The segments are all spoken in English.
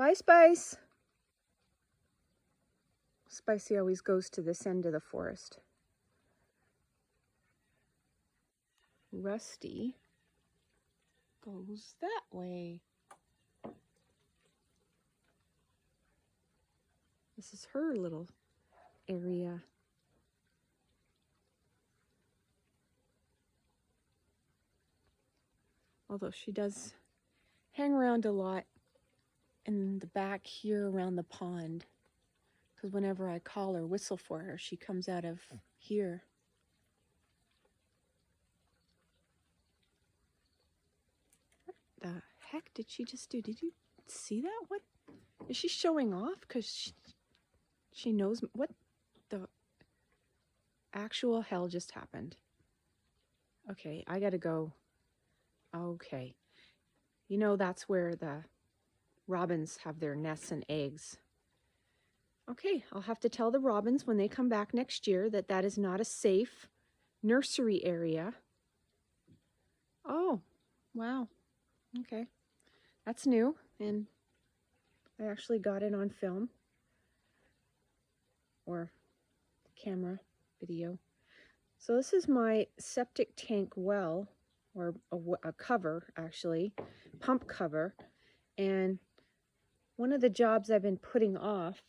Bye, Spice. Spicy always goes to this end of the forest. Rusty goes that way. This is her little area. Although she does hang around a lot in the back here around the pond. Because whenever I call or whistle for her, she comes out of here. What the heck did she just do? Did you see that? What? Is she showing off? Because she knows what the actual hell just happened. Okay, I gotta go. Okay. You know that's where the robins have their nests and eggs. Okay, I'll have to tell the robins when they come back next year that that is not a safe nursery area. Oh, wow. Okay. That's new, and I actually got it on film or camera video. So this is my septic tank well, or a cover actually, pump cover. And one of the jobs I've been putting off,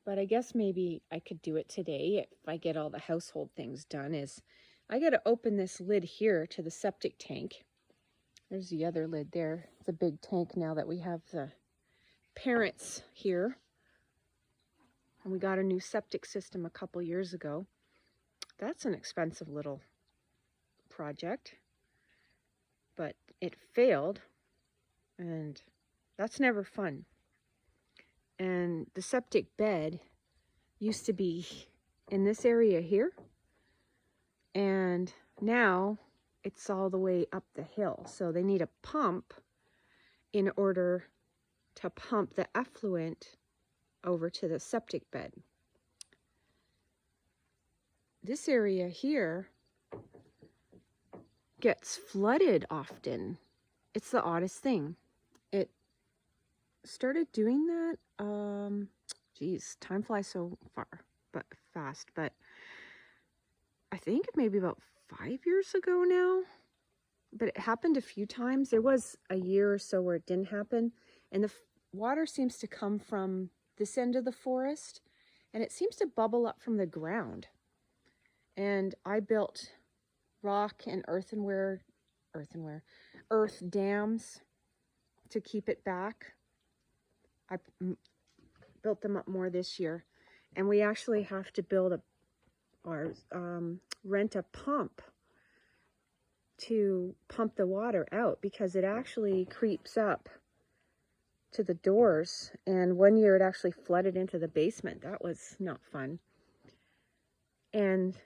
but I guess maybe I could do it today if I get all the household things done, is I got to open this lid here to the septic tank. There's the other lid there. It's a big tank now that we have the parents here. And we got a new septic system a couple years ago. That's an expensive little project, but it failed, and that's never fun. And the septic bed used to be in this area here, and now it's all the way up the hill. So they need a pump in order to pump the effluent over to the septic bed. This area here gets flooded often. It's the oddest thing. It started doing that, geez, time flies so fast, but I think maybe about 5 years ago now. But it happened a few times. There was a year or so where it didn't happen, and the water seems to come from this end of the forest, and it seems to bubble up from the ground. And I built rock and earth dams to keep it back. I built them up more this year, and we actually have to build rent a pump to pump the water out, because it actually creeps up to the doors, and one year it actually flooded into the basement. That was not fun. And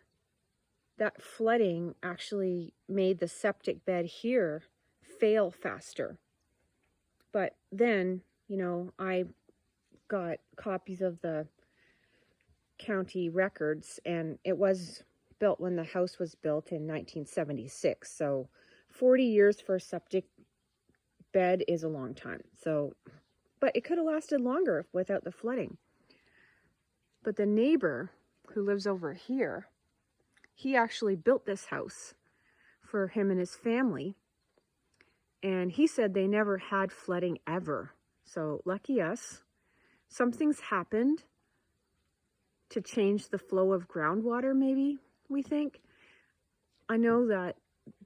that flooding actually made the septic bed here fail faster. But then, you know, I got copies of the county records, and it was built when the house was built in 1976. So 40 years for a septic bed is a long time. So, but it could have lasted longer without the flooding. But the neighbor who lives over here, he actually built this house for him and his family. And he said they never had flooding ever. So lucky us. Something's happened to change the flow of groundwater, maybe, we think. I know that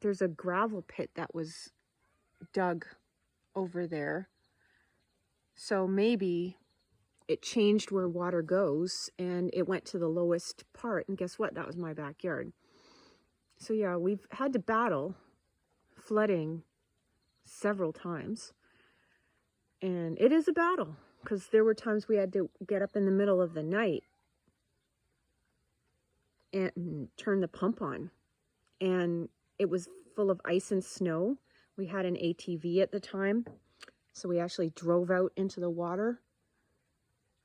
there's a gravel pit that was dug over there. So maybe it changed where water goes, and it went to the lowest part. And guess what? That was my backyard. So yeah, we've had to battle flooding several times. And it is a battle, because there were times we had to get up in the middle of the night and turn the pump on. And it was full of ice and snow. We had an ATV at the time, so we actually drove out into the water.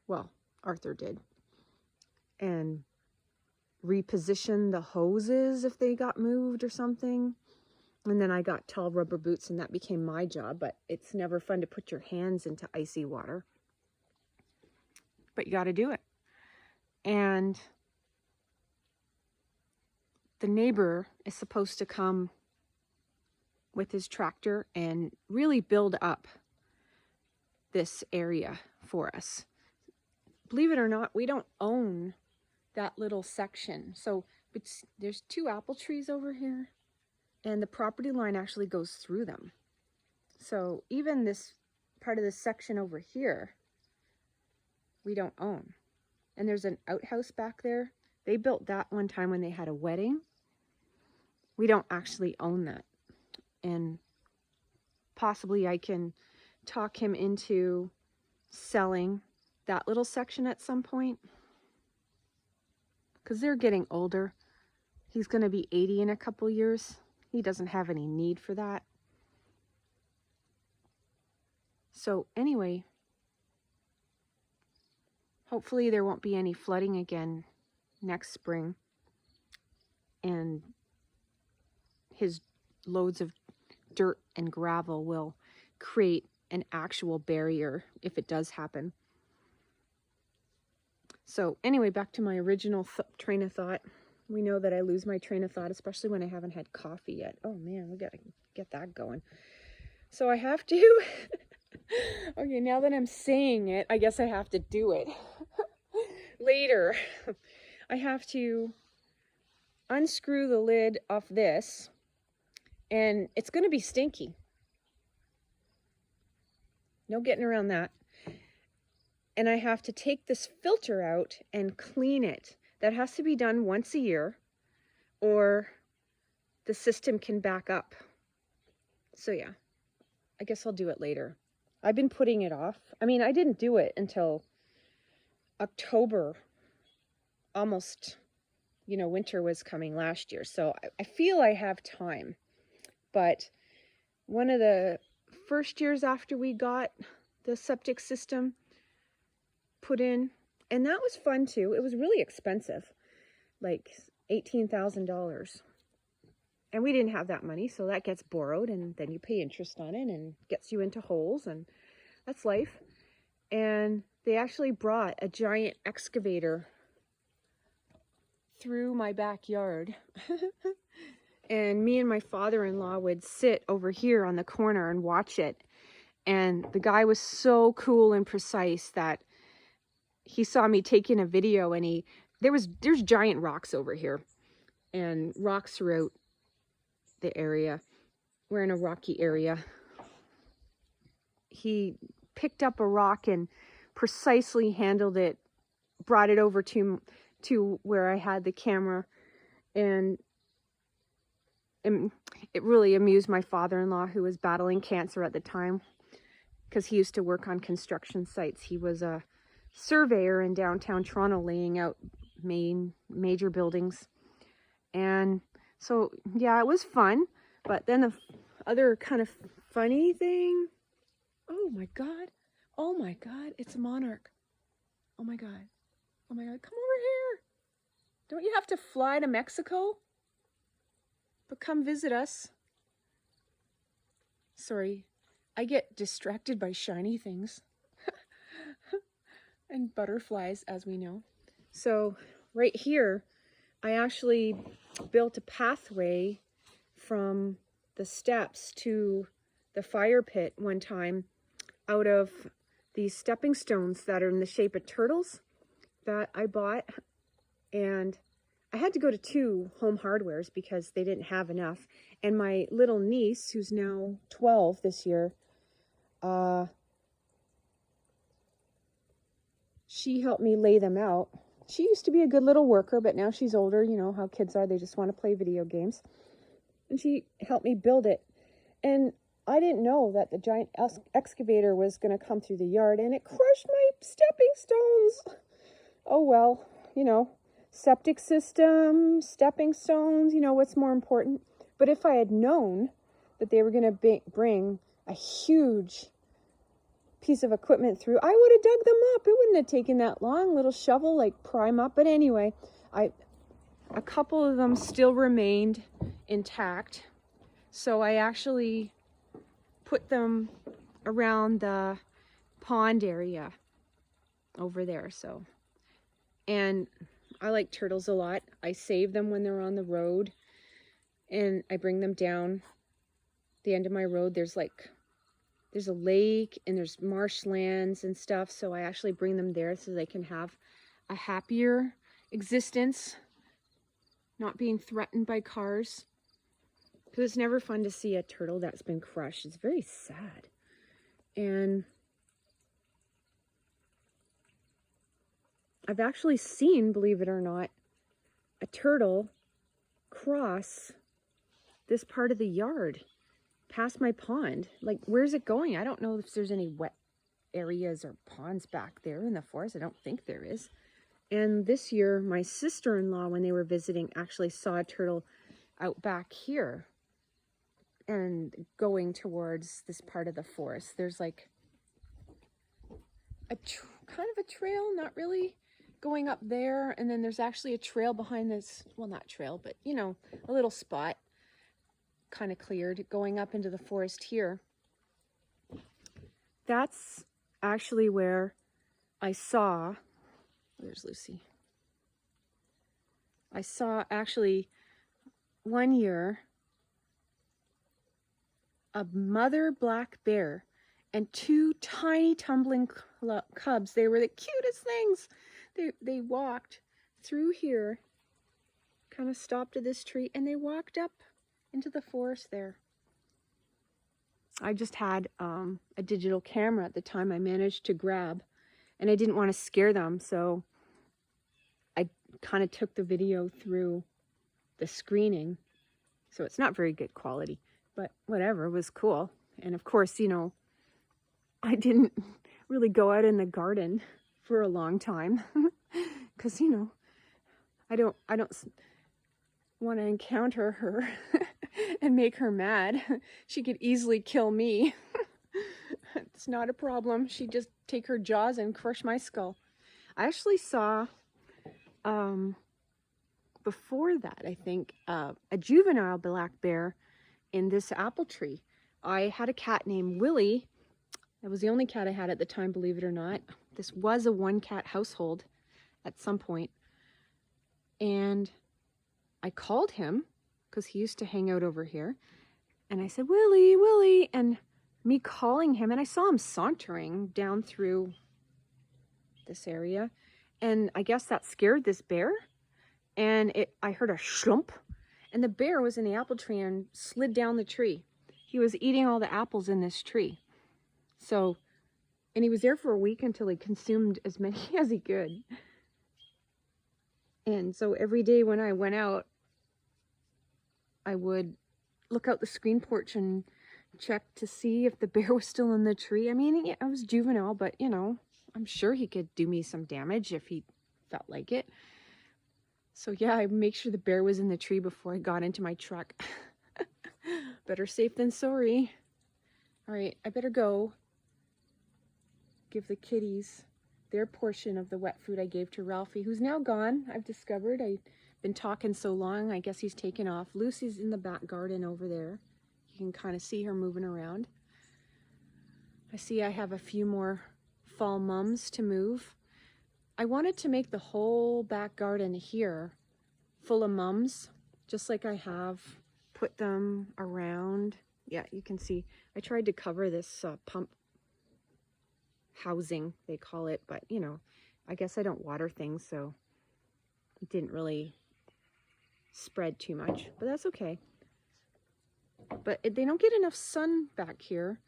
Well, Arthur did. And repositioned the hoses if they got moved or something. And then I got tall rubber boots, and that became my job. But it's never fun to put your hands into icy water. But you got to do it. And the neighbor is supposed to come with his tractor and really build up this area for us. Believe it or not, we don't own that little section. So there's 2 apple trees over here, and the property line actually goes through them. So even this part of this section over here, we don't own. And there's an outhouse back there. They built that one time when they had a wedding. We don't actually own that. And possibly I can talk him into selling that little section at some point, because they're getting older. He's going to be 80 in a couple years. He doesn't have any need for that. So anyway, hopefully there won't be any flooding again next spring, and his loads of dirt and gravel will create an actual barrier if it does happen. So anyway, back to my original train of thought. We know that I lose my train of thought, especially when I haven't had coffee yet. Oh man, we gotta get that going. So I have to, okay, now that I'm saying it, I guess I have to do it. Later, I have to unscrew the lid off this, and it's gonna be stinky. No getting around that. And I have to take this filter out and clean it. That has to be done once a year, or the system can back up. So yeah, I guess I'll do it later. I've been putting it off. I mean, I didn't do it until October, almost, you know, winter was coming last year. So I feel I have time. But one of the first years after we got the septic system put in, and that was fun too. It was really expensive, like $18,000. And we didn't have that money, so that gets borrowed, and then you pay interest on it and gets you into holes, and that's life. And they actually brought a giant excavator through my backyard. And me and my father-in-law would sit over here on the corner and watch it. And the guy was so cool and precise that he saw me taking a video, and there's giant rocks over here and rocks throughout the area. We're in a rocky area. He picked up a rock and precisely handled it, brought it over to where I had the camera, and it really amused my father-in-law, who was battling cancer at the time, because he used to work on construction sites. He was a surveyor in downtown Toronto, laying out major buildings. And so yeah, it was fun. But then the other kind of funny thing, oh my god, it's a monarch. Oh my god, come over here. Don't you have to fly to Mexico? But come visit us. Sorry, I get distracted by shiny things. And butterflies, as we know. So right here, I actually built a pathway from the steps to the fire pit one time out of these stepping stones that are in the shape of turtles that I bought. And I had to go to 2 Home Hardwares because they didn't have enough. And my little niece, who's now 12 this year, she helped me lay them out. She used to be a good little worker, but now she's older. You know how kids are. They just want to play video games. And she helped me build it. And I didn't know that the giant excavator was going to come through the yard, and it crushed my stepping stones. Oh well, you know, septic system, stepping stones, you know, what's more important? But if I had known that they were going to bring a huge piece of equipment through, I would have dug them up. It wouldn't have taken that long. Little shovel, like, prime up. But anyway, a couple of them still remained intact. So I actually put them around the pond area over there. So, and I like turtles a lot. I save them when they're on the road, and I bring them down the end of my road. There's a lake and there's marshlands and stuff. So I actually bring them there so they can have a happier existence, not being threatened by cars. Because it's never fun to see a turtle that's been crushed. It's very sad. And I've actually seen, believe it or not, a turtle cross this part of the yard past my pond. Like, where's it going? I don't know if there's any wet areas or ponds back there in the forest. I don't think there is. And this year, my sister-in-law, when they were visiting, actually saw a turtle out back here and going towards this part of the forest. There's like a kind of a trail, not really, going up there, and then there's actually a trail behind this, well, not trail, but you know, a little spot kind of cleared going up into the forest here. That's actually where I saw, there's Lucy. I saw actually one year a mother black bear and two tiny tumbling cubs. They were the cutest things. They walked through here, kind of stopped at this tree, and they walked up into the forest there. I just had a digital camera at the time I managed to grab, and I didn't want to scare them, so I kind of took the video through the screening. So it's not very good quality, but whatever, it was cool. And of course, you know, I didn't really go out in the garden for a long time because, you know, I don't want to encounter her and make her mad. She could easily kill me. It's not a problem. She'd just take her jaws and crush my skull. I actually saw, before that, I think, a juvenile black bear in this apple tree. I had a cat named Willie. That was the only cat I had at the time, believe it or not. This was a one-cat household at some point. And I called him because he used to hang out over here. And I said, Willie, Willie. And me calling him, and I saw him sauntering down through this area. And I guess that scared this bear. And I heard a slump. And the bear was in the apple tree and slid down the tree. He was eating all the apples in this tree. So, and he was there for a week until he consumed as many as he could. And so every day when I went out, I would look out the screen porch and check to see if the bear was still in the tree. I mean, yeah, I was juvenile, but you know, I'm sure he could do me some damage if he felt like it. So yeah, I make sure the bear was in the tree before I got into my truck. Better safe than sorry. All right, I better go give the kitties their portion of the wet food I gave to Ralphie, who's now gone, I've discovered. I've been talking so long, I guess he's taken off. Lucy's in the back garden over there. You can kind of see her moving around. I see I have a few more fall mums to move. I wanted to make the whole back garden here full of mums, just like I have put them around. Yeah, you can see. I tried to cover this pump housing, they call it, but you know, I guess I don't water things, so it didn't really spread too much, but that's okay. But they don't get enough sun back here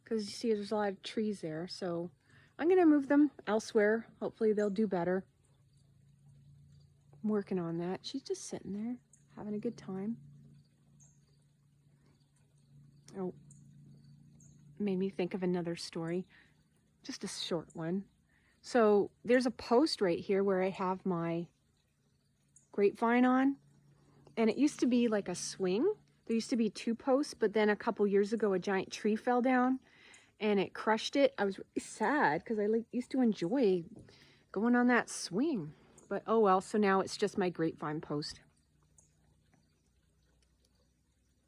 because you see there's a lot of trees there, so I'm gonna move them elsewhere. Hopefully they'll do better. I'm working on that. She's just sitting there having a good time. Oh, made me think of another story. Just a short one. So there's a post right here where I have my grapevine on, and it used to be like a swing. There used to be two posts, but then a couple years ago a giant tree fell down and it crushed it. I was really sad because I used to enjoy going on that swing, but oh well. So now it's just my grapevine post.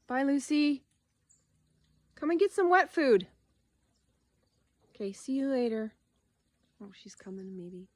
Bye, Lucy. Come and get some wet food. Okay, see you later. Oh, she's coming maybe.